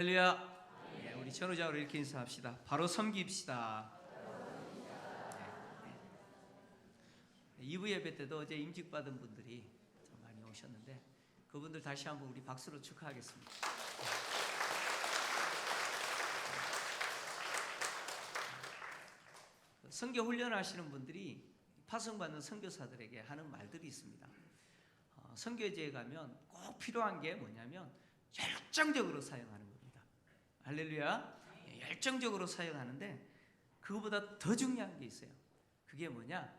할렐루야. 네, 우리 전우자로 이렇게 인사합시다. 바로 섬깁시다. 네. 2부 예배 때도 어제 임직받은 분들이 좀 많이 오셨는데 그분들 다시 한번 우리 박수로 축하하겠습니다. 선교 훈련하시는 분들이 파송받는 선교사들에게 하는 말들이 있습니다. 선교제에 가면 꼭 필요한 게 뭐냐면 열정적으로 사용하는 겁니다. 할렐루야. 열정적으로 사용하는데 그거보다 더 중요한 게 있어요. 그게 뭐냐?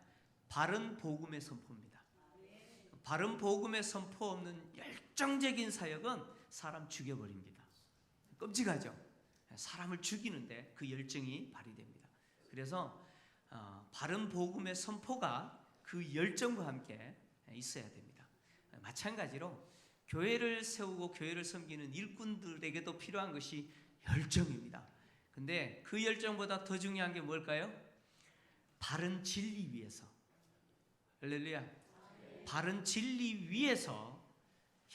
바른 복음의 선포입니다. 바른 복음의 선포 없는 열정적인 사역은 사람 죽여버립니다. 끔찍하죠? 사람을 죽이는데 그 열정이 발휘됩니다. 그래서 바른 복음의 선포가 그 열정과 함께 있어야 됩니다. 마찬가지로 교회를 세우고 교회를 섬기는 일꾼들에게도 필요한 것이 열정입니다. 근데 그 열정보다 더 중요한 게 뭘까요? 바른 진리 위에서, 할렐루야, 바른 진리 위에서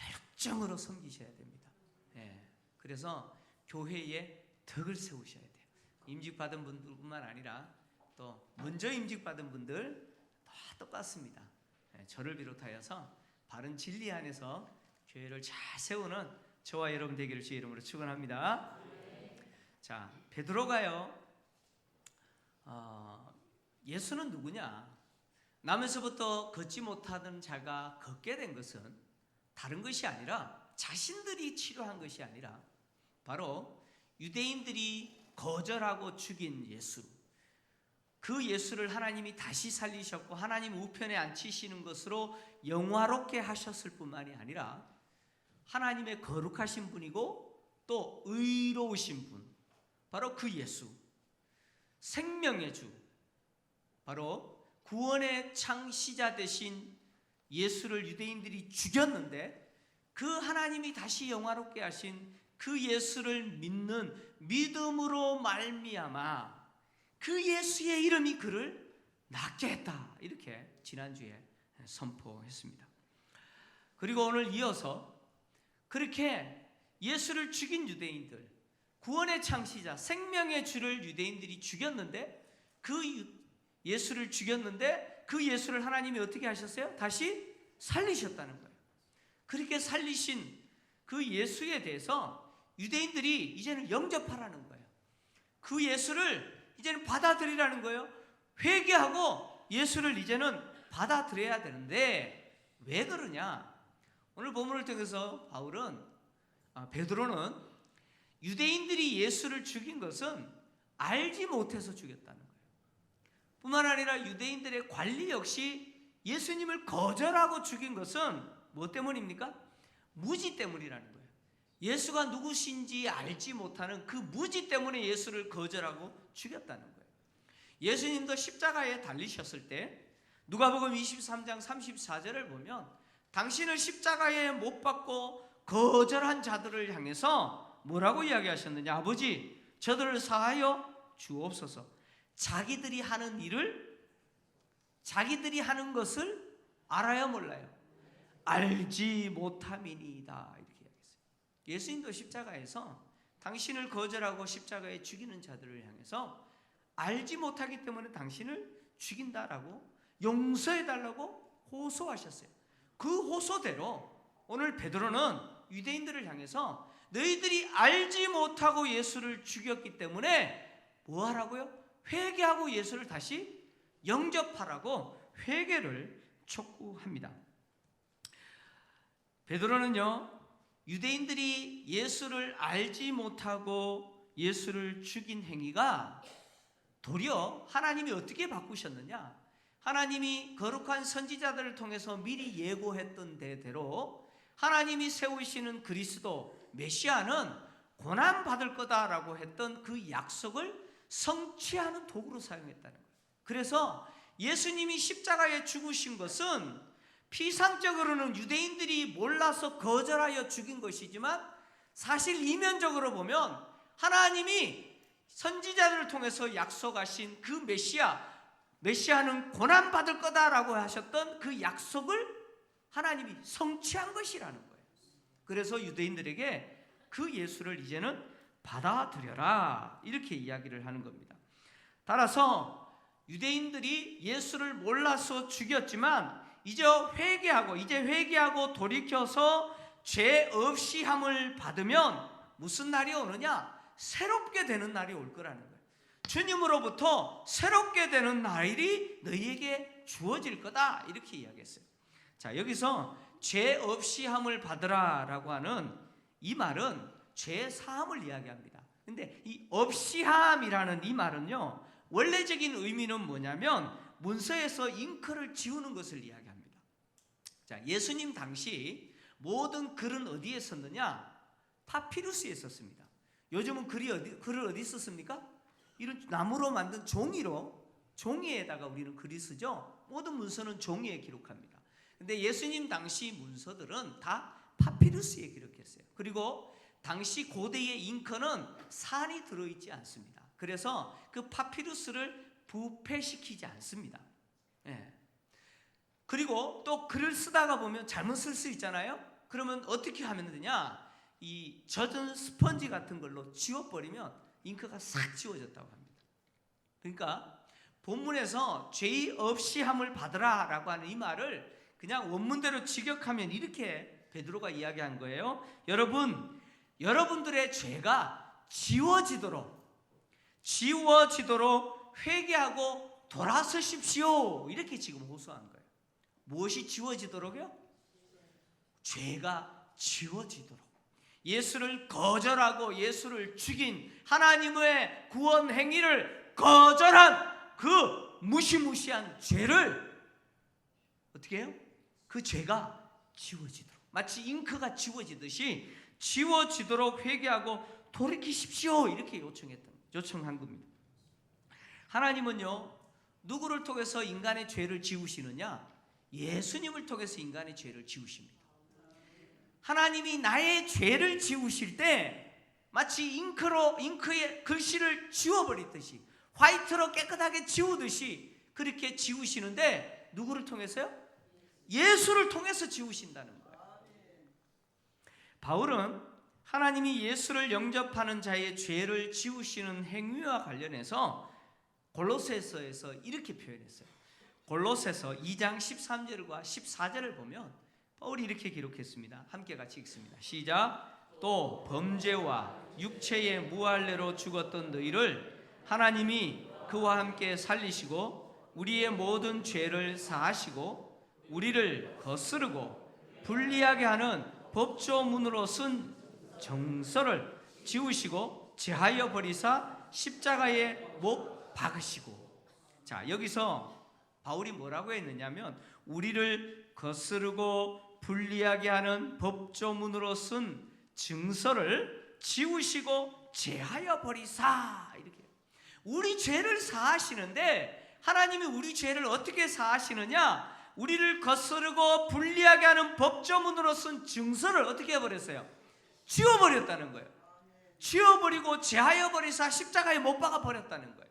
열정으로 섬기셔야 됩니다. 그래서 교회에 덕을 세우셔야 돼요. 임직받은 분들뿐만 아니라 또 먼저 임직받은 분들 다 똑같습니다. 저를 비롯하여서 바른 진리 안에서 교회를 잘 세우는 저와 여러분 되기를 주의 이름으로 축원합니다. 자, 베드로가요, 예수는 누구냐? 남에서부터 걷지 못하던 자가 걷게 된 것은 다른 것이 아니라 자신들이 치료한 것이 아니라 바로 유대인들이 거절하고 죽인 예수, 그 예수를 하나님이 다시 살리셨고 하나님 우편에 앉히시는 것으로 영화롭게 하셨을 뿐만이 아니라 하나님의 거룩하신 분이고 또 의로우신 분, 바로 그 예수, 생명의 주, 바로 구원의 창시자 되신 예수를 유대인들이 죽였는데 그 하나님이 다시 영화롭게 하신 그 예수를 믿는 믿음으로 말미암아 그 예수의 이름이 그를 낫게 했다, 이렇게 지난주에 선포했습니다. 그리고 오늘 이어서 그렇게 예수를 죽인 유대인들, 구원의 창시자 생명의 주를 유대인들이 죽였는데 그 예수를 죽였는데 그 예수를 하나님이 어떻게 하셨어요? 다시 살리셨다는 거예요. 그렇게 살리신 그 예수에 대해서 유대인들이 이제는 영접하라는 거예요. 그 예수를 이제는 받아들이라는 거예요. 회개하고 예수를 이제는 받아들여야 되는데 왜 그러냐? 오늘 본문을 통해서 베드로는 유대인들이 예수를 죽인 것은 알지 못해서 죽였다는 거예요. 뿐만 아니라 유대인들의 관리 역시 예수님을 거절하고 죽인 것은 뭐 때문입니까? 무지 때문이라는 거예요. 예수가 누구신지 알지 못하는 그 무지 때문에 예수를 거절하고 죽였다는 거예요. 예수님도 십자가에 달리셨을 때 누가복음 23장 34절을 보면 당신을 십자가에 못 박고 거절한 자들을 향해서 뭐라고 이야기하셨느냐? 아버지, 저들을 사하여 주옵소서. 자기들이 하는 일을, 자기들이 하는 것을 알아요, 몰라요? 알지 못함이니이다, 이렇게 이야기했어요. 예수님도 십자가에서 당신을 거절하고 십자가에 죽이는 자들을 향해서 알지 못하기 때문에 당신을 죽인다라고 용서해달라고 호소하셨어요. 그 호소대로 오늘 베드로는 유대인들을 향해서 너희들이 알지 못하고 예수를 죽였기 때문에 뭐 하라고요? 회개하고 예수를 다시 영접하라고 회개를 촉구합니다. 베드로는요, 유대인들이 예수를 알지 못하고 예수를 죽인 행위가 도리어 하나님이 어떻게 바꾸셨느냐? 하나님이 거룩한 선지자들을 통해서 미리 예고했던 대로 하나님이 세우시는 그리스도 메시아는 고난받을 거다라고 했던 그 약속을 성취하는 도구로 사용했다는 거예요. 그래서 예수님이 십자가에 죽으신 것은 피상적으로는 유대인들이 몰라서 거절하여 죽인 것이지만 사실 이면적으로 보면 하나님이 선지자들을 통해서 약속하신 그 메시아는 고난받을 거다라고 하셨던 그 약속을 하나님이 성취한 것이라는 거예요. 그래서 유대인들에게 그 예수를 이제는 받아들여라, 이렇게 이야기를 하는 겁니다. 따라서 유대인들이 예수를 몰라서 죽였지만 이제 회개하고 돌이켜서 죄 없이 함을 받으면 무슨 날이 오느냐? 새롭게 되는 날이 올 거라는 거예요. 주님으로부터 새롭게 되는 날이 너희에게 주어질 거다, 이렇게 이야기했어요. 자, 여기서 죄 없이 함을 받으라 라고 하는 이 말은 죄 사함을 이야기합니다. 근데 이 없이 함이라는 이 말은요, 원래적인 의미는 뭐냐면 문서에서 잉크를 지우는 것을 이야기합니다. 자, 예수님 당시 모든 글은 어디에 썼느냐? 파피루스에 썼습니다. 요즘은 글을 어디 썼습니까? 이런 나무로 만든 종이에다가 우리는 글이 쓰죠. 모든 문서는 종이에 기록합니다. 근데 예수님 당시 문서들은 다 파피루스에 기록했어요. 그리고 당시 고대의 잉크는 산이 들어있지 않습니다. 그래서 그 파피루스를 부패시키지 않습니다. 예. 그리고 또 글을 쓰다가 보면 잘못 쓸 수 있잖아요. 그러면 어떻게 하면 되냐? 이 젖은 스펀지 같은 걸로 지워버리면 잉크가 싹 지워졌다고 합니다. 그러니까 본문에서 죄 없이 함을 받으라 라고 하는 이 말을 그냥 원문대로 직역하면 이렇게 베드로가 이야기한 거예요. 여러분들의 죄가 지워지도록 회개하고 돌아서십시오, 이렇게 지금 호소한 거예요. 무엇이 지워지도록요? 죄가 지워지도록. 예수를 거절하고 예수를 죽인 하나님의 구원 행위를 거절한 그 무시무시한 죄를 어떻게 해요? 그 죄가 지워지도록, 마치 잉크가 지워지듯이 지워지도록 회개하고 돌이키십시오, 이렇게 요청한 겁니다. 하나님은요, 누구를 통해서 인간의 죄를 지우시느냐? 예수님을 통해서 인간의 죄를 지우십니다. 하나님이 나의 죄를 지우실 때 마치 잉크의 글씨를 지워버리듯이, 화이트로 깨끗하게 지우듯이 그렇게 지우시는데 누구를 통해서요? 예수를 통해서 지우신다는 거예요. 바울은 하나님이 예수를 영접하는 자의 죄를 지우시는 행위와 관련해서 골로새서에서 이렇게 표현했어요. 골로새서 2장 13절과 14절을 보면 바울이 이렇게 기록했습니다. 함께 같이 읽습니다. 시작. 또 범죄와 육체의 무할례로 죽었던 너희를 하나님이 그와 함께 살리시고 우리의 모든 죄를 사하시고 우리를 거스르고 불리하게 하는 법조문으로 쓴 정서를 지우시고 제하여 버리사 십자가에 못 박으시고. 자, 여기서 바울이 뭐라고 했느냐면 우리를 거스르고 불리하게 하는 법조문으로 쓴 증서를 지우시고 제하여 버리사, 이렇게. 우리 죄를 사하시는데 하나님이 우리 죄를 어떻게 사하시느냐? 우리를 거스르고 불리하게 하는 법조문으로 쓴 증서를 어떻게 해버렸어요? 지워버렸다는 거예요. 지워버리고 제하여 버리사 십자가에 못 박아 버렸다는 거예요.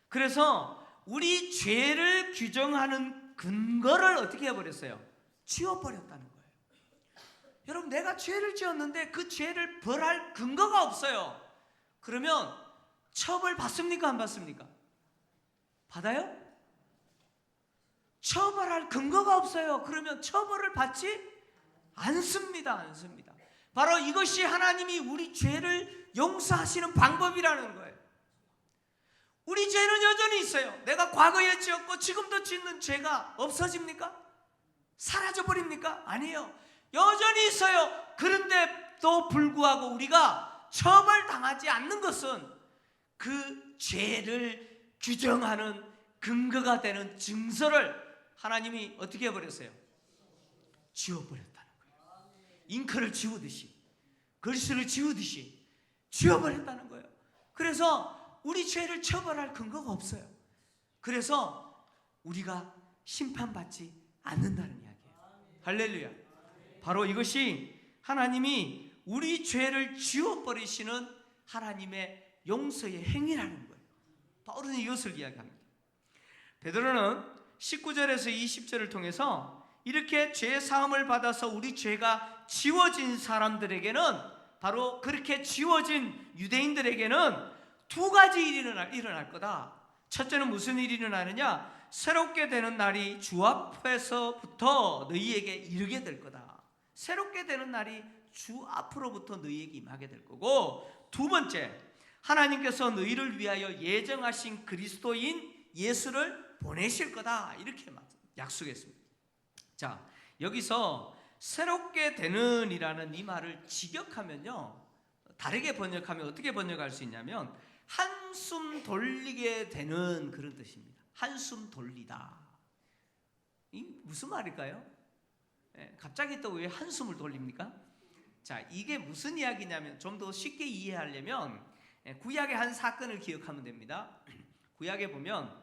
그래서 우리 죄를 규정하는 근거를 어떻게 해버렸어요? 지워버렸다는 거예요. 여러분, 내가 죄를 지었는데 그 죄를 벌할 근거가 없어요. 그러면 처벌 받습니까? 안 받습니까? 받아요? 처벌할 근거가 없어요. 그러면 처벌을 받지 않습니다. 바로 이것이 하나님이 우리 죄를 용서하시는 방법이라는 거예요. 우리 죄는 여전히 있어요. 내가 과거에 지었고 지금도 짓는 죄가 없어집니까? 사라져버립니까? 아니에요. 여전히 있어요. 그런데도 불구하고 우리가 처벌당하지 않는 것은 그 죄를 규정하는 근거가 되는 증서를 하나님이 어떻게 해버렸어요? 지워버렸다는 거예요. 잉크를 지우듯이, 글씨를 지우듯이 지워버렸다는 거예요. 그래서 우리 죄를 처벌할 근거가 없어요. 그래서 우리가 심판받지 않는다는 이야기예요. 할렐루야. 바로 이것이 하나님이 우리 죄를 지워버리시는 하나님의 용서의 행위라는 거예요. 바울은 이것을 이야기합니다. 베드로는 19절에서 20절을 통해서 이렇게 죄 사함을 받아서 우리 죄가 지워진 사람들에게는 바로 그렇게 지워진 유대인들에게는 두 가지 일이 일어날 거다. 첫째는 무슨 일이 일어나느냐? 새롭게 되는 날이 주 앞에서부터 너희에게 이르게 될 거다. 새롭게 되는 날이 주 앞으로부터 너희에게 임하게 될 거고, 두 번째, 하나님께서 너희를 위하여 예정하신 그리스도인 예수를 보내실 거다. 이렇게 약속했습니다. 자, 여기서 새롭게 되는 이라는 이 말을 직역하면요, 다르게 번역하면 어떻게 번역할 수 있냐면 한숨 돌리게 되는 그런 뜻입니다. 한숨 돌리다. 이 무슨 말일까요? 갑자기 또 왜 한숨을 돌립니까? 자, 이게 무슨 이야기냐면 좀 더 쉽게 이해하려면 구약의 한 사건을 기억하면 됩니다. 구약에 보면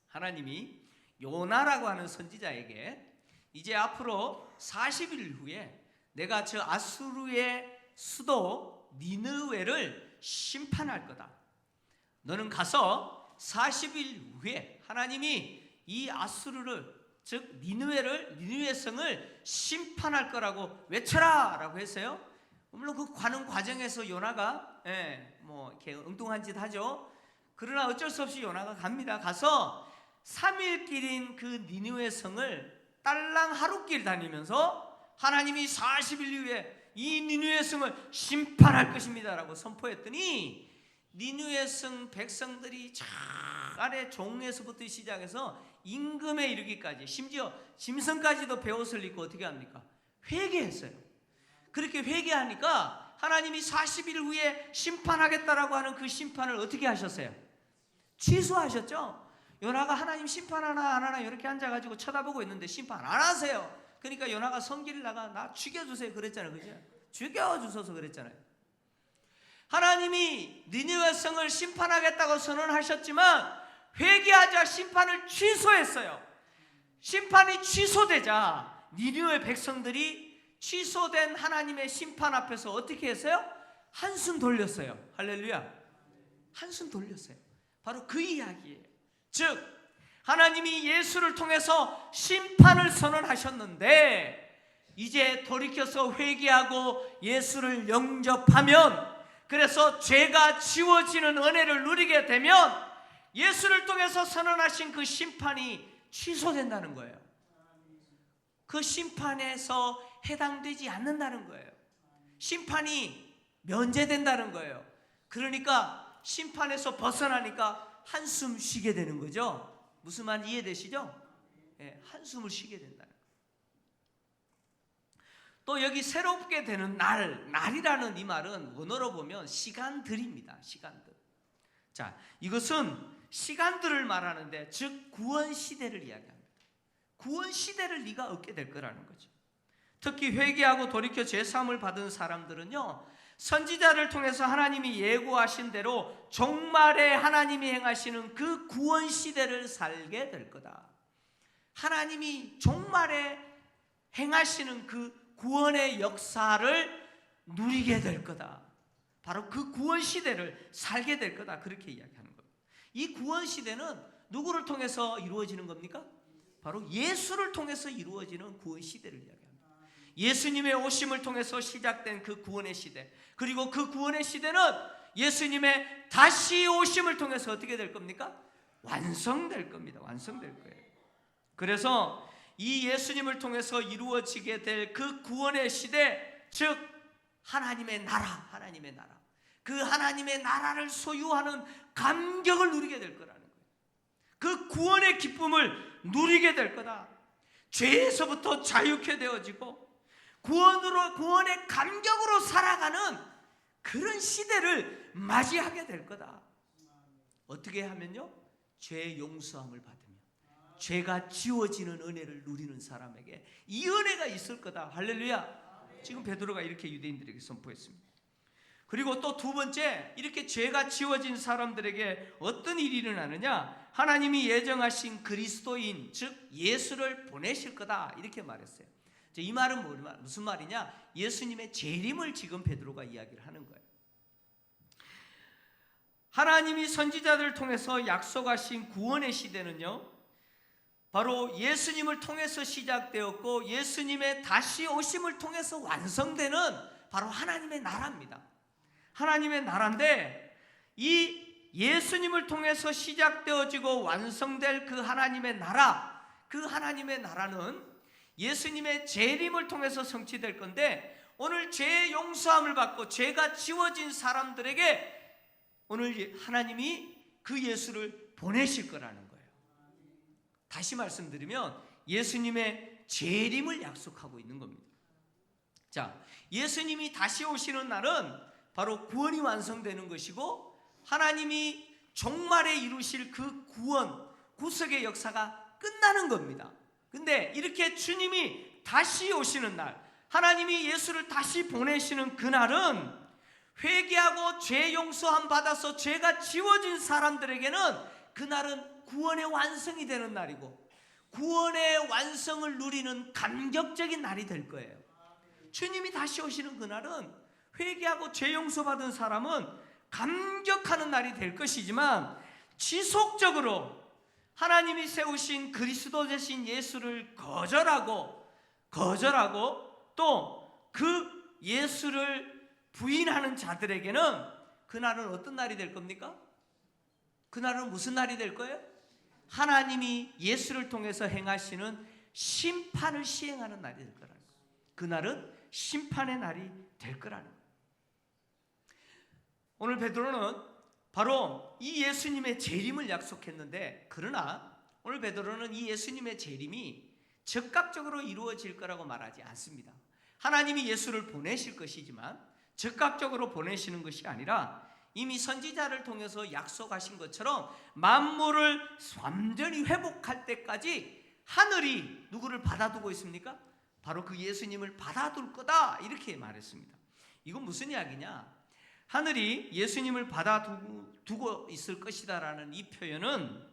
하나님이 요나라고 하는 선지자에게 이제 앞으로 40일 후에 내가 저 아수르의 수도 니느웨를 심판할 거다. 너는 가서 40일 후에 하나님이 이 아수르를, 즉 니느웨 성을 심판할 거라고 외쳐라 라고 했어요. 물론 그 가는 과정에서 요나가 이렇게 엉뚱한 짓 하죠. 그러나 어쩔 수 없이 요나가 갑니다. 가서 3일 길인 그 니느웨 성을 딸랑 하루길 다니면서 하나님이 40일 후에 이 니느웨 성을 심판할 것입니다 라고 선포했더니 니느웨 성 백성들이 저 아래 종에서부터 시작해서 임금에 이르기까지, 심지어 짐승까지도 베옷을 입고 어떻게 합니까? 회개했어요. 그렇게 회개하니까 하나님이 40일 후에 심판하겠다라고 하는 그 심판을 어떻게 하셨어요? 취소하셨죠. 요나가 하나님 심판하나 안 하나 이렇게 앉아가지고 쳐다보고 있는데 심판 안 하세요. 그러니까 요나가 성길을 나가 나 죽여주세요 그랬잖아요. 그죠? 죽여주셔서 그랬잖아요. 하나님이 니느웨 성을 심판하겠다고 선언하셨지만 회개하자 심판을 취소했어요. 심판이 취소되자 니느웨 백성들이 취소된 하나님의 심판 앞에서 어떻게 했어요? 한숨 돌렸어요. 할렐루야. 한숨 돌렸어요. 바로 그 이야기예요. 즉 하나님이 예수를 통해서 심판을 선언하셨는데 이제 돌이켜서 회개하고 예수를 영접하면, 그래서 죄가 지워지는 은혜를 누리게 되면 예수를 통해서 선언하신 그 심판이 취소된다는 거예요. 그 심판에서 해당되지 않는다는 거예요. 심판이 면제된다는 거예요. 그러니까 심판에서 벗어나니까 한숨 쉬게 되는 거죠. 무슨 말인지 이해되시죠? 한숨을 쉬게 된다는 거예요. 또 여기 새롭게 되는 날이라는 이 말은 원어로 보면 시간들입니다. 시간들. 자, 이것은 시간들을 말하는데, 즉 구원 시대를 이야기합니다. 구원 시대를 네가 얻게 될 거라는 거죠. 특히 회개하고 돌이켜 죄사함을 받은 사람들은요, 선지자를 통해서 하나님이 예고하신 대로 종말에 하나님이 행하시는 그 구원 시대를 살게 될 거다. 하나님이 종말에 행하시는 그 구원의 역사를 누리게 될 거다. 바로 그 구원 시대를 살게 될 거다. 그렇게 이야기하는 겁니다. 이 구원 시대는 누구를 통해서 이루어지는 겁니까? 바로 예수를 통해서 이루어지는 구원 시대를 이야기합니다. 예수님의 오심을 통해서 시작된 그 구원의 시대, 그리고 그 구원의 시대는 예수님의 다시 오심을 통해서 어떻게 될 겁니까? 완성될 겁니다. 완성될 거예요. 그래서 이 예수님을 통해서 이루어지게 될 그 구원의 시대, 즉 하나님의 나라, 하나님의 나라, 그 하나님의 나라를 소유하는 감격을 누리게 될 거라는 거예요. 그 구원의 기쁨을 누리게 될 거다. 죄에서부터 자유케 되어지고 구원의 감격으로 살아가는 그런 시대를 맞이하게 될 거다. 어떻게 하면요? 죄 용서함을 받으며 죄가 지워지는 은혜를 누리는 사람에게 이 은혜가 있을 거다. 할렐루야. 지금 베드로가 이렇게 유대인들에게 선포했습니다. 그리고 또 두 번째, 이렇게 죄가 지워진 사람들에게 어떤 일이 일어나느냐? 하나님이 예정하신 그리스도인, 즉 예수를 보내실 거다. 이렇게 말했어요. 이 말은 무슨 말이냐? 예수님의 재림을 지금 베드로가 이야기를 하는 거예요. 하나님이 선지자들을 통해서 약속하신 구원의 시대는요, 바로 예수님을 통해서 시작되었고 예수님의 다시 오심을 통해서 완성되는 바로 하나님의 나라입니다. 하나님의 나라인데 이 예수님을 통해서 시작되어지고 완성될 그 하나님의 나라, 그 하나님의 나라는 예수님의 재림을 통해서 성취될 건데, 오늘 죄 용서함을 받고 죄가 지워진 사람들에게 오늘 하나님이 그 예수를 보내실 거라는 거예요. 다시 말씀드리면 예수님의 재림을 약속하고 있는 겁니다. 자, 예수님이 다시 오시는 날은 바로 구원이 완성되는 것이고, 하나님이 종말에 이루실 그 구원, 구속의 역사가 끝나는 겁니다. 근데 이렇게 주님이 다시 오시는 날, 하나님이 예수를 다시 보내시는 그날은 회개하고 죄 용서함 받아서 죄가 지워진 사람들에게는 그날은 구원의 완성이 되는 날이고, 구원의 완성을 누리는 감격적인 날이 될 거예요. 주님이 다시 오시는 그날은 회개하고 죄 용서받은 사람은 감격하는 날이 될 것이지만, 지속적으로 하나님이 세우신 그리스도 되신 예수를 거절하고 또 그 예수를 부인하는 자들에게는 그날은 어떤 날이 될 겁니까? 그날은 무슨 날이 될 거예요? 하나님이 예수를 통해서 행하시는 심판을 시행하는 날이 될 거라는 거예요. 그날은 심판의 날이 될 거라는 거예요. 오늘 베드로는 바로 이 예수님의 재림을 약속했는데, 그러나 오늘 베드로는 이 예수님의 재림이 즉각적으로 이루어질 거라고 말하지 않습니다. 하나님이 예수를 보내실 것이지만 즉각적으로 보내시는 것이 아니라 이미 선지자를 통해서 약속하신 것처럼 만물을 완전히 회복할 때까지 하늘이 누구를 받아두고 있습니까? 바로 그 예수님을 받아둘 거다, 이렇게 말했습니다. 이건 무슨 이야기냐? 하늘이 예수님을 받아두고 있을 것이다라는 이 표현은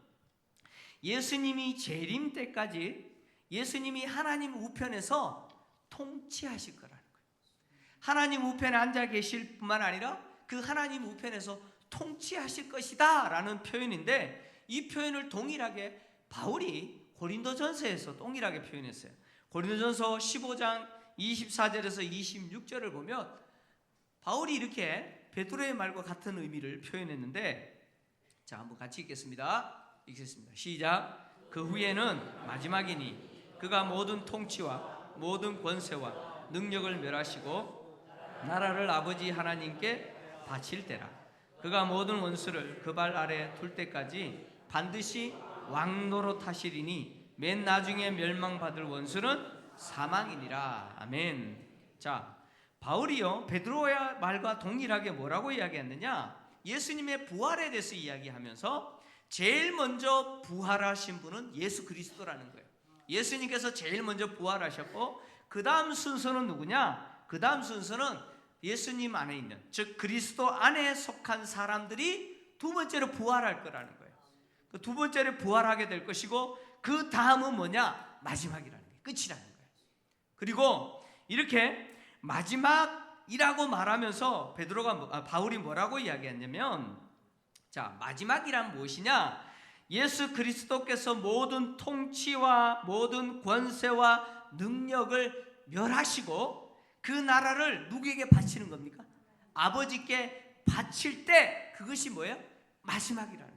예수님이 재림 때까지 예수님이 하나님 우편에서 통치하실 거라는 거예요. 하나님 우편에 앉아 계실 뿐만 아니라 그 하나님 우편에서 통치하실 것이다 라는 표현인데, 이 표현을 동일하게 바울이 고린도전서에서 동일하게 표현했어요. 고린도전서 15장 24절에서 26절을 보면 바울이 이렇게 베드로의 말과 같은 의미를 표현했는데, 자, 한번 같이 읽겠습니다. 읽겠습니다. 시작. 그 후에는 마지막이니 그가 모든 통치와 모든 권세와 능력을 멸하시고 나라를 아버지 하나님께 바칠 때라. 그가 모든 원수를 그 발 아래 둘 때까지 반드시 왕노릇 하시리니 맨 나중에 멸망받을 원수는 사망이니라. 아멘. 자, 바울이요 베드로의 말과 동일하게 뭐라고 이야기했느냐? 예수님의 부활에 대해서 이야기하면서 제일 먼저 부활하신 분은 예수 그리스도라는 거예요. 예수님께서 제일 먼저 부활하셨고, 그 다음 순서는 누구냐? 그 다음 순서는 예수님 안에 있는, 즉 그리스도 안에 속한 사람들이 두 번째로 부활할 거라는 거예요. 그 두 번째로 부활하게 될 것이고, 그 다음은 뭐냐? 마지막이라는 거예요. 끝이라는 거예요. 그리고 이렇게 마지막이라고 말하면서 바울이 뭐라고 이야기했냐면, 자, 마지막이란 무엇이냐? 예수 그리스도께서 모든 통치와 모든 권세와 능력을 멸하시고 그 나라를 누구에게 바치는 겁니까? 아버지께 바칠 때, 그것이 뭐예요? 마지막이라는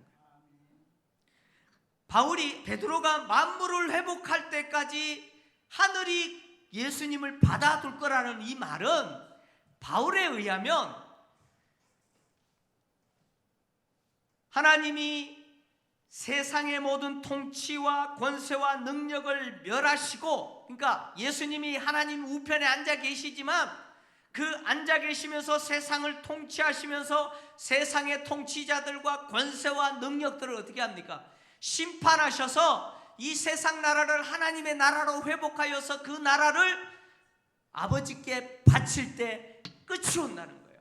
거예요. 베드로가 만물을 회복할 때까지 하늘이 예수님을 받아둘 거라는 이 말은, 바울에 의하면 하나님이 세상의 모든 통치와 권세와 능력을 멸하시고, 그러니까 예수님이 하나님 우편에 앉아 계시지만 그 앉아 계시면서 세상을 통치하시면서 세상의 통치자들과 권세와 능력들을 어떻게 합니까? 심판하셔서 이 세상 나라를 하나님의 나라로 회복하여서 그 나라를 아버지께 바칠 때 끝이 온다는 거예요.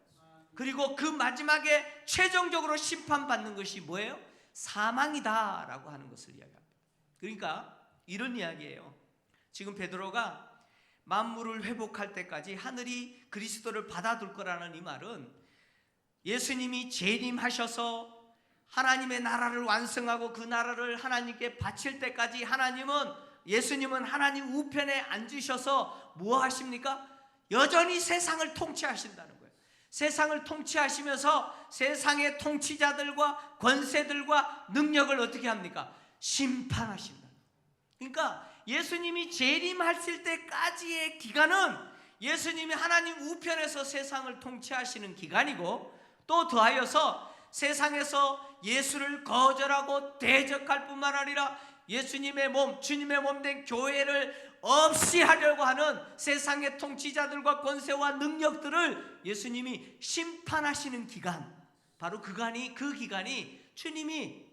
그리고 그 마지막에 최종적으로 심판받는 것이 뭐예요? 사망이다 라고 하는 것을 이야기합니다. 그러니까 이런 이야기예요. 지금 베드로가 만물을 회복할 때까지 하늘이 그리스도를 받아둘 거라는 이 말은, 예수님이 재림하셔서 하나님의 나라를 완성하고 그 나라를 하나님께 바칠 때까지 예수님은 하나님 우편에 앉으셔서 뭐 하십니까? 여전히 세상을 통치하신다는 거예요. 세상을 통치하시면서 세상의 통치자들과 권세들과 능력을 어떻게 합니까? 심판하신다. 그러니까 예수님이 재림하실 때까지의 기간은 예수님이 하나님 우편에서 세상을 통치하시는 기간이고, 또 더하여서 세상에서 예수를 거절하고 대적할 뿐만 아니라 예수님의 몸, 주님의 몸 된 교회를 없이 하려고 하는 세상의 통치자들과 권세와 능력들을 예수님이 심판하시는 기간, 바로 그 기간이 주님이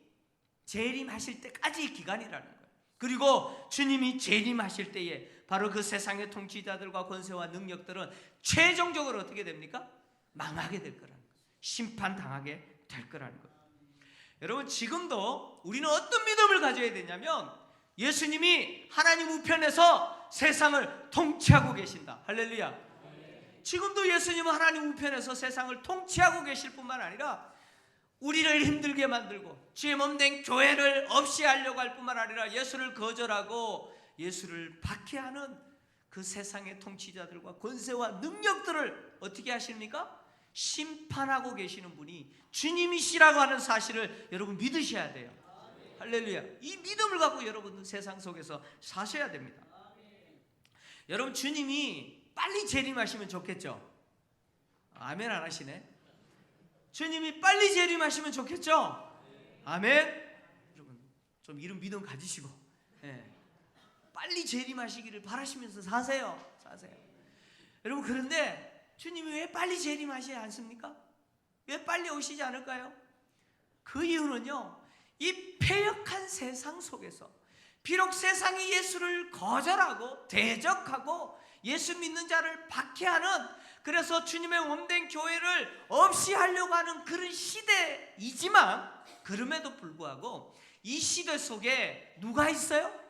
재림하실 때까지의 기간이라는 거예요. 그리고 주님이 재림하실 때에 바로 그 세상의 통치자들과 권세와 능력들은 최종적으로 어떻게 됩니까? 망하게 될 거라는 거예요. 심판당하게 될 거라는 거예요. 여러분, 지금도 우리는 어떤 믿음을 가져야 되냐면 예수님이 하나님 우편에서 세상을 통치하고 계신다. 할렐루야. 지금도 예수님은 하나님 우편에서 세상을 통치하고 계실 뿐만 아니라 우리를 힘들게 만들고 주의 몸된 교회를 없이 하려고 할 뿐만 아니라 예수를 거절하고 예수를 박해하는 그 세상의 통치자들과 권세와 능력들을 어떻게 하십니까? 심판하고 계시는 분이 주님이시라고 하는 사실을 여러분 믿으셔야 돼요. 할렐루야. 이 믿음을 갖고 여러분은 세상 속에서 사셔야 됩니다. 여러분, 주님이 빨리 재림하시면 좋겠죠? 아멘 안 하시네. 주님이 빨리 재림하시면 좋겠죠? 아멘. 여러분, 좀 이런 믿음 가지시고 빨리 재림하시기를 바라시면서 사세요. 여러분, 그런데 주님이 왜 빨리 재림하시지 않습니까? 왜 빨리 오시지 않을까요? 그 이유는요, 이 패역한 세상 속에서 비록 세상이 예수를 거절하고 대적하고 예수 믿는 자를 박해하는, 그래서 주님의 몸된 교회를 없이 하려고 하는 그런 시대이지만, 그럼에도 불구하고 이 시대 속에 누가 있어요?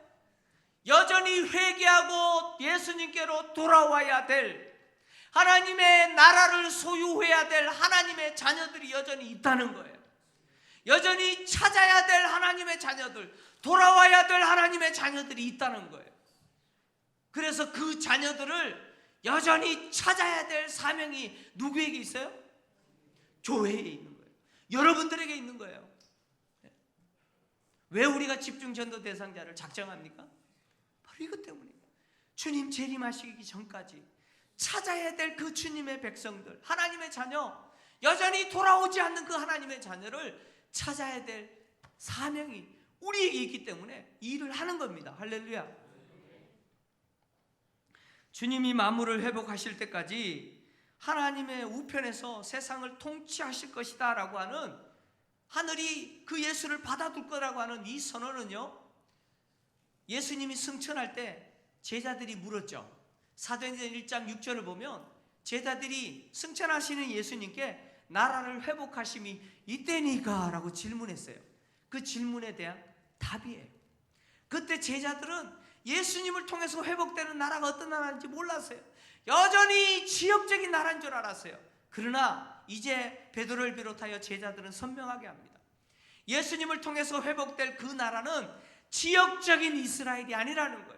여전히 회개하고 예수님께로 돌아와야 될, 하나님의 나라를 소유해야 될 하나님의 자녀들이 여전히 있다는 거예요. 여전히 찾아야 될 하나님의 자녀들, 돌아와야 될 하나님의 자녀들이 있다는 거예요. 그래서 그 자녀들을 여전히 찾아야 될 사명이 누구에게 있어요? 교회에 있는 거예요. 여러분들에게 있는 거예요. 왜 우리가 집중전도 대상자를 작정합니까? 바로 이것 때문이에요. 주님 재림하시기 전까지 찾아야 될 그 주님의 백성들, 하나님의 자녀, 여전히 돌아오지 않는 그 하나님의 자녀를 찾아야 될 사명이 우리에게 있기 때문에 이 일을 하는 겁니다. 할렐루야. 주님이 만물을 회복하실 때까지 하나님의 우편에서 세상을 통치하실 것이다 라고 하는, 하늘이 그 예수를 받아둘 거라고 하는 이 선언은요, 예수님이 승천할 때 제자들이 물었죠. 사도행전 1장 6절을 보면 제자들이 승천하시는 예수님께 나라를 회복하심이 이때니까 라고 질문했어요. 그 질문에 대한 답이에요. 그때 제자들은 예수님을 통해서 회복되는 나라가 어떤 나라인지 몰랐어요. 여전히 지역적인 나라인 줄 알았어요. 그러나 이제 베드로를 비롯하여 제자들은 선명하게 합니다. 예수님을 통해서 회복될 그 나라는 지역적인 이스라엘이 아니라는 거예요.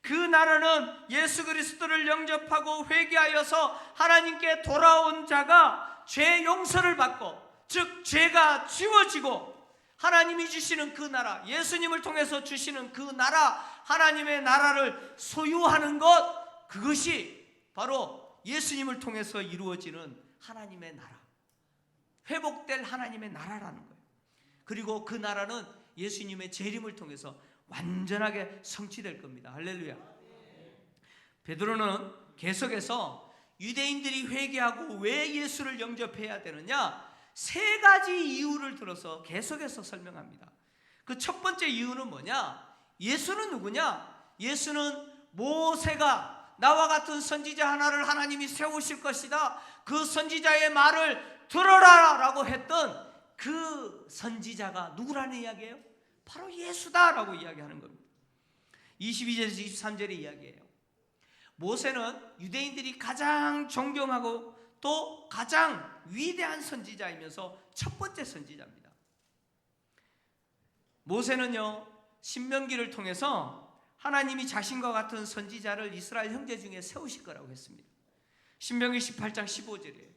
그 나라는 예수 그리스도를 영접하고 회개하여서 하나님께 돌아온 자가 죄 용서를 받고, 즉 죄가 지워지고 하나님이 주시는 그 나라, 예수님을 통해서 주시는 그 나라, 하나님의 나라를 소유하는 것, 그것이 바로 예수님을 통해서 이루어지는 하나님의 나라, 회복될 하나님의 나라라는 거예요. 그리고 그 나라는 예수님의 재림을 통해서 완전하게 성취될 겁니다. 할렐루야. 베드로는 계속해서 유대인들이 회개하고 왜 예수를 영접해야 되느냐, 세 가지 이유를 들어서 계속해서 설명합니다. 그 첫 번째 이유는 뭐냐? 예수는 누구냐? 예수는 모세가 나와 같은 선지자 하나를 하나님이 세우실 것이다, 그 선지자의 말을 들어라 라고 했던 그 선지자가 누구라는 이야기예요? 바로 예수다라고 이야기하는 겁니다. 22절에서 23절의 이야기예요. 모세는 유대인들이 가장 존경하고 또 가장 위대한 선지자이면서 첫 번째 선지자입니다. 모세는요, 신명기를 통해서 하나님이 자신과 같은 선지자를 이스라엘 형제 중에 세우실 거라고 했습니다. 신명기 18장 15절이에요.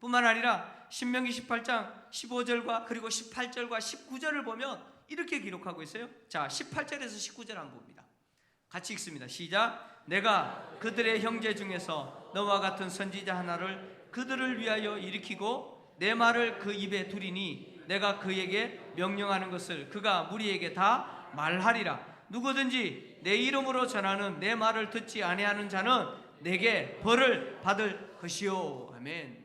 뿐만 아니라 신명기 18장 15절과 그리고 18절과 19절을 보면 이렇게 기록하고 있어요. 자, 18절에서 19절 한번 봅니다. 같이 읽습니다. 시작. 내가 그들의 형제 중에서 너와 같은 선지자 하나를 그들을 위하여 일으키고 내 말을 그 입에 두리니 내가 그에게 명령하는 것을 그가 무리에게 다 말하리라. 누구든지 내 이름으로 전하는 내 말을 듣지 아니하는 자는 내게 벌을 받을 것이요. 아멘.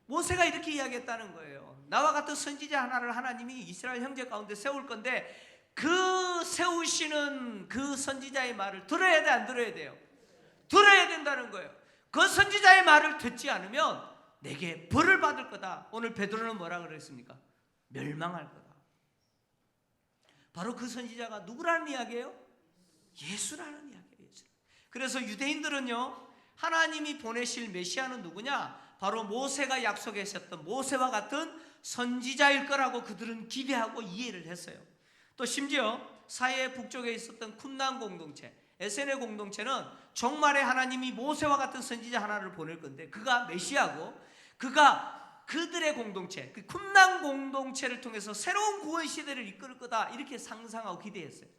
모세가 이렇게 이야기했다는 거예요. 나와 같은 선지자 하나를 하나님이 이스라엘 형제 가운데 세울 건데 그 세우시는 그 선지자의 말을 들어야 돼, 안 들어야 돼요? 들어야 된다는 거예요. 그 선지자의 말을 듣지 않으면 내게 벌을 받을 거다. 오늘 베드로는 뭐라 그랬습니까? 멸망할 거다. 바로 그 선지자가 누구라는 이야기예요? 예수라는 이야기예요. 예수. 그래서 유대인들은요, 하나님이 보내실 메시아는 누구냐? 바로 모세가 약속하셨던 모세와 같은 선지자일 거라고 그들은 기대하고 이해를 했어요. 또 심지어 사해 북쪽에 있었던 쿰난 공동체, 에세네 공동체는 종말에 하나님이 모세와 같은 선지자 하나를 보낼 건데 그가 메시아고 그가 그들의 공동체, 그 쿰난 공동체를 통해서 새로운 구원 시대를 이끌 거다 이렇게 상상하고 기대했어요.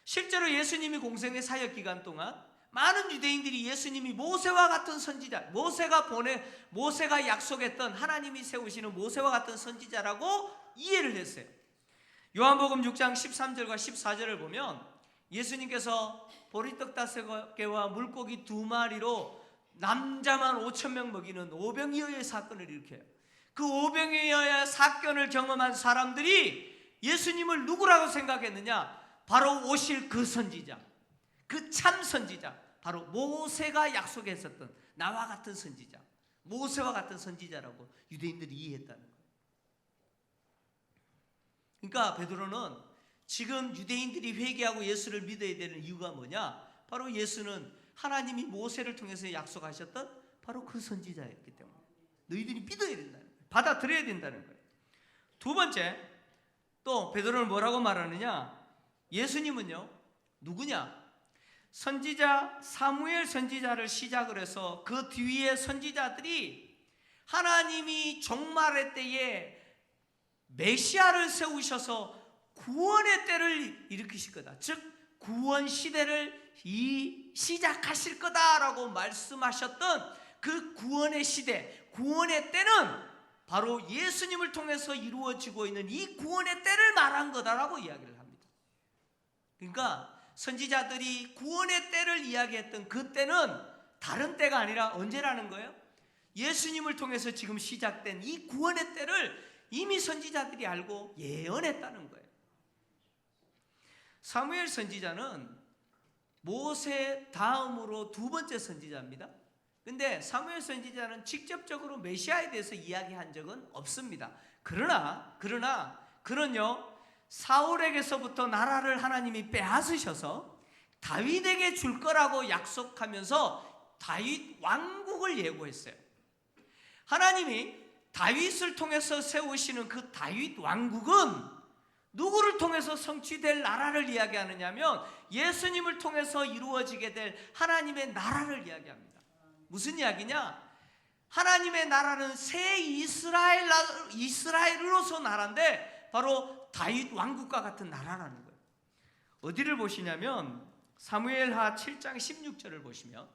실제로 예수님이 공생의 사역 기간 동안 많은 유대인들이 예수님이 모세와 같은 선지자, 모세가 약속했던 하나님이 세우시는 모세와 같은 선지자라고 이해를 했어요. 요한복음 6장 13절과 14절을 보면 예수님께서 보리떡 5개와 물고기 2마리로 남자만 5,000명 먹이는 오병이어의 사건을 일으켜요. 그 오병이어의 사건을 경험한 사람들이 예수님을 누구라고 생각했느냐? 바로 오실 그 선지자, 그 참 선지자, 바로 모세가 약속했었던 나와 같은 선지자, 모세와 같은 선지자라고 유대인들이 이해했다는 거예요. 그러니까 베드로는 지금 유대인들이 회개하고 예수를 믿어야 되는 이유가 뭐냐? 바로 예수는 하나님이 모세를 통해서 약속하셨던 바로 그 선지자였기 때문에 너희들이 믿어야 된다는 거예요. 받아들여야 된다는 거예요. 두 번째, 또 베드로는 뭐라고 말하느냐? 예수님은요, 누구냐? 선지자 사무엘 선지자를 시작을 해서 그 뒤에 선지자들이 하나님이 종말의 때에 메시아를 세우셔서 구원의 때를 일으키실 거다. 즉 구원 시대를 시작하실 거다라고 말씀하셨던 그 구원의 시대, 구원의 때는 바로 예수님을 통해서 이루어지고 있는 이 구원의 때를 말한 거다라고 이야기를 합니다. 그러니까 선지자들이 구원의 때를 이야기했던 그 때는 다른 때가 아니라 언제라는 거예요? 예수님을 통해서 지금 시작된 이 구원의 때를 이미 선지자들이 알고 예언했다는 거예요. 사무엘 선지자는 모세 다음으로 두 번째 선지자입니다. 근데 사무엘 선지자는 직접적으로 메시아에 대해서 이야기한 적은 없습니다. 그러나 그는요, 사울에게서부터 나라를 하나님이 빼앗으셔서 다윗에게 줄 거라고 약속하면서 다윗 왕국을 예고했어요. 하나님이 다윗을 통해서 세우시는 그 다윗 왕국은 누구를 통해서 성취될 나라를 이야기하느냐면 예수님을 통해서 이루어지게 될 하나님의 나라를 이야기합니다. 무슨 이야기냐? 하나님의 나라는 새 이스라엘으로서 나라인데 바로 다윗 왕국과 같은 나라라는 거예요. 어디를 보시냐면 사무엘하 7장 16절을 보시면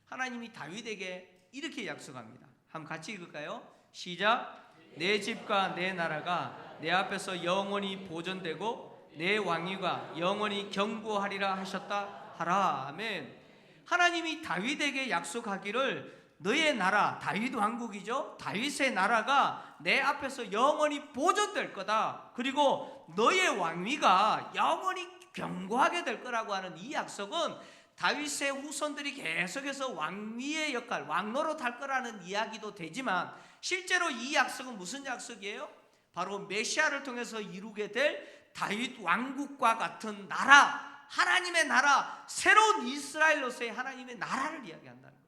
하나님이 다윗에게 이렇게 약속합니다. 한번 같이 읽을까요? 시작. 내 집과 내 나라가 내 앞에서 영원히 보존되고 내 왕위가 영원히 견고하리라 하셨다 하라. 아멘. 하나님이 다윗에게 약속하기를 너의 나라, 다윗 왕국이죠. 다윗의 나라가 내 앞에서 영원히 보존될 거다. 그리고 너의 왕위가 영원히 견고하게 될 거라고 하는 이 약속은 다윗의 후손들이 계속해서 왕위의 역할, 왕노릇 할 거라는 이야기도 되지만 실제로 이 약속은 무슨 약속이에요? 바로 메시아를 통해서 이루게 될 다윗 왕국과 같은 나라, 하나님의 나라, 새로운 이스라엘로서의 하나님의 나라를 이야기한다는 거예요.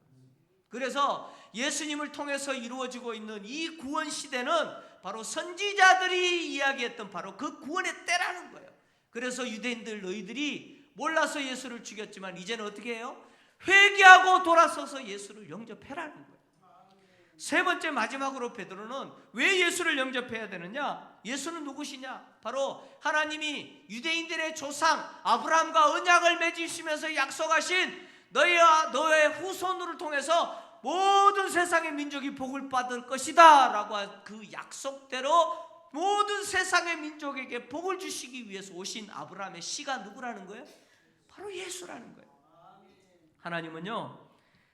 그래서 예수님을 통해서 이루어지고 있는 이 구원 시대는 바로 선지자들이 이야기했던 바로 그 구원의 때라는 거예요. 그래서 유대인들 너희들이 몰라서 예수를 죽였지만 이제는 어떻게 해요? 회개하고 돌아서서 예수를 영접해라는 거예요. 세 번째 마지막으로 베드로는 왜 예수를 영접해야 되느냐? 예수는 누구시냐? 바로 하나님이 유대인들의 조상 아브라함과 언약을 맺으시면서 약속하신 너희와 너의 후손을 통해서 모든 세상의 민족이 복을 받을 것이다 라고 한 그 약속대로 모든 세상의 민족에게 복을 주시기 위해서 오신 아브라함의 씨가 누구라는 거예요? 바로 예수라는 거예요. 하나님은요,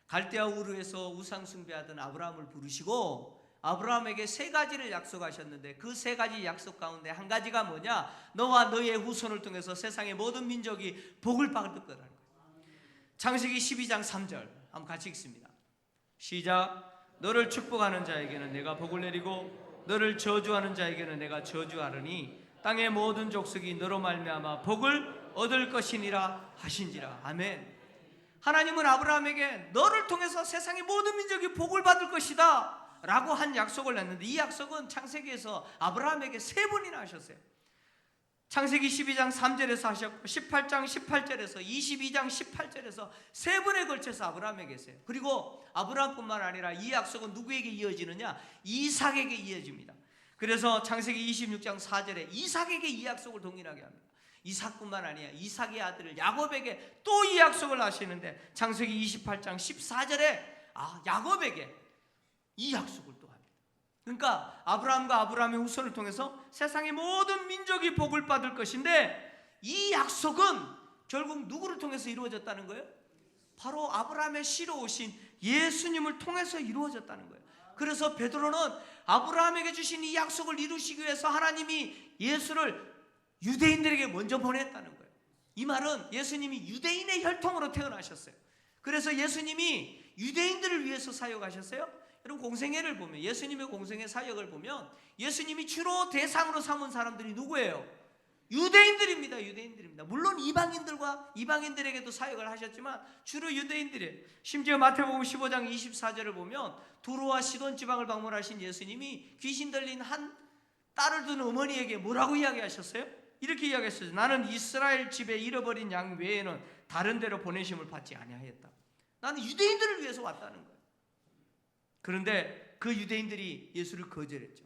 갈대아 우르에서 우상 숭배하던 아브라함을 부르시고 아브라함에게 세 가지를 약속하셨는데 그 세 가지 약속 가운데 한 가지가 뭐냐? 너와 너의 후손을 통해서 세상의 모든 민족이 복을 받을 거라는 거예요. 창세기 12장 3절 한번 같이 읽습니다. 시작. 너를 축복하는 자에게는 내가 복을 내리고 너를 저주하는 자에게는 내가 저주하리니 땅의 모든 족속이 너로 말미암아 복을 얻을 것이니라 하신지라. 아멘. 하나님은 아브라함에게 너를 통해서 세상의 모든 민족이 복을 받을 것이다 라고 한 약속을 했는데 이 약속은 창세기에서 아브라함에게 세 번이나 하셨어요. 창세기 12장 3절에서 하셨고 18장 18절에서 22장 18절에서 세 번에 걸쳐서 아브라함에게 했어요. 그리고 아브라함뿐만 아니라 이 약속은 누구에게 이어지느냐? 이삭에게 이어집니다. 그래서 창세기 26장 4절에 이삭에게 이 약속을 동일하게 합니다. 이삭뿐만 아니라 이삭의 아들 야곱에게 또 이 약속을 하시는데 창세기 28장 14절에 야곱에게 이 약속을 또 합니다. 그러니까 아브라함과 아브라함의 후손을 통해서 세상의 모든 민족이 복을 받을 것인데 이 약속은 결국 누구를 통해서 이루어졌다는 거예요? 바로 아브라함의 씨로 오신 예수님을 통해서 이루어졌다는 거예요. 그래서 베드로는 아브라함에게 주신 이 약속을 이루시기 위해서 하나님이 예수를 유대인들에게 먼저 보냈다는 거예요. 이 말은 예수님이 유대인의 혈통으로 태어나셨어요. 그래서 예수님이 유대인들을 위해서 사역하셨어요. 여러분 공생애를 보면 예수님의 공생애 사역을 보면 예수님이 주로 대상으로 삼은 사람들이 누구예요? 유대인들입니다. 유대인들입니다. 물론 이방인들에게도 사역을 하셨지만 주로 유대인들이에요. 심지어 마태복음 15장 24절을 보면 두로와 시돈 지방을 방문하신 예수님이 귀신 들린 한 딸을 둔 어머니에게 뭐라고 이야기하셨어요? 이렇게 이야기했어요. 나는 이스라엘 집에 잃어버린 양 외에는 다른 데로 보내심을 받지 아니하였다. 나는 유대인들을 위해서 왔다는 거예요. 그런데 그 유대인들이 예수를 거절했죠.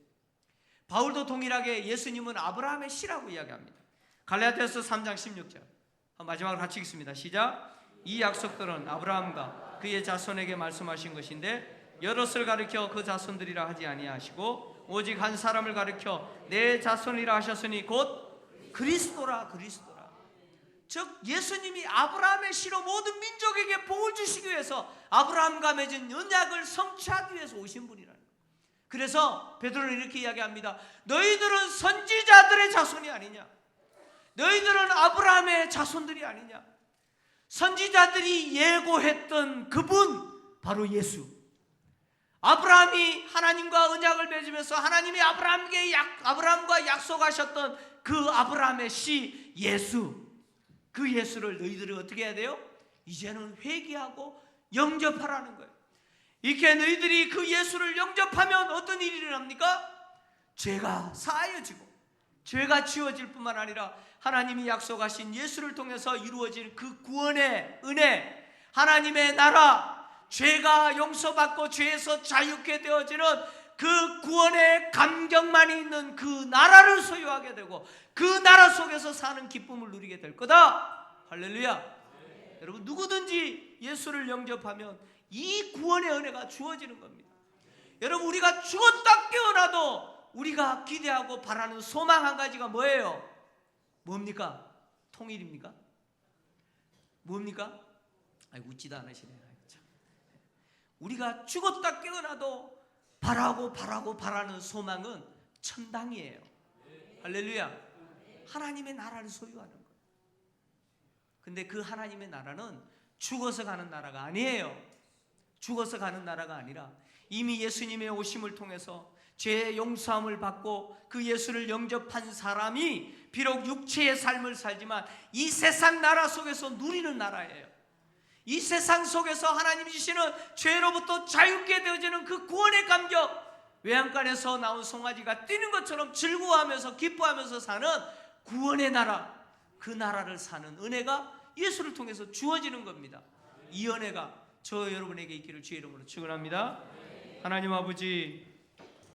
바울도 동일하게 예수님은 아브라함의 씨라고 이야기합니다. 갈라디아서 3장 16절 마지막으로 같이 읽습니다. 시작. 이 약속들은 아브라함과 그의 자손에게 말씀하신 것인데 여럿을 가리켜 그 자손들이라 하지 아니하시고 오직 한 사람을 가리켜 내 자손이라 하셨으니 곧 그리스도라. 즉 예수님이 아브라함의 씨로 모든 민족에게 복을 주시기 위해서 아브라함과 맺은 언약을 성취하기 위해서 오신 분이라는 거예요. 그래서 베드로는 이렇게 이야기합니다. 너희들은 선지자들의 자손이 아니냐? 너희들은 아브라함의 자손들이 아니냐? 선지자들이 예고했던 그분 바로 예수. 아브라함이 하나님과 언약을 맺으면서 하나님이 아브라함과 약속하셨던 그 아브라함의 씨 예수. 그 예수를 너희들이 어떻게 해야 돼요? 이제는 회개하고 영접하라는 거예요. 이렇게 너희들이 그 예수를 영접하면 어떤 일이 일어납니까? 죄가 사하여지고 죄가 지워질 뿐만 아니라 하나님이 약속하신 예수를 통해서 이루어질 그 구원의 은혜, 하나님의 나라, 죄가 용서받고 죄에서 자유케 되어지는 그 구원의 감격만이 있는 그 나라를 소유하게 되고 그 나라 속에서 사는 기쁨을 누리게 될 거다. 할렐루야. 여러분 누구든지 예수를 영접하면 이 구원의 은혜가 주어지는 겁니다. 여러분 우리가 죽었다 깨어나도 우리가 기대하고 바라는 소망 한 가지가 뭐예요? 뭡니까? 통일입니까? 뭡니까? 웃지도 않으시네요. 우리가 죽었다 깨어나도 바라는 소망은 천당이에요. 할렐루야. 하나님의 나라를 소유하는 거예요. 근데 그 하나님의 나라는 죽어서 가는 나라가 아니에요. 죽어서 가는 나라가 아니라 이미 예수님의 오심을 통해서 죄의 용서함을 받고 그 예수를 영접한 사람이 비록 육체의 삶을 살지만 이 세상 나라 속에서 누리는 나라예요. 이 세상 속에서 하나님이 주시는 죄로부터 자유케 되어지는 그 구원의 감격, 외양간에서 나온 송아지가 뛰는 것처럼 즐거워하면서 기뻐하면서 사는 구원의 나라, 그 나라를 사는 은혜가 예수를 통해서 주어지는 겁니다. 이 은혜가 저 여러분에게 있기를 주의 이름으로 축원합니다. 하나님 아버지,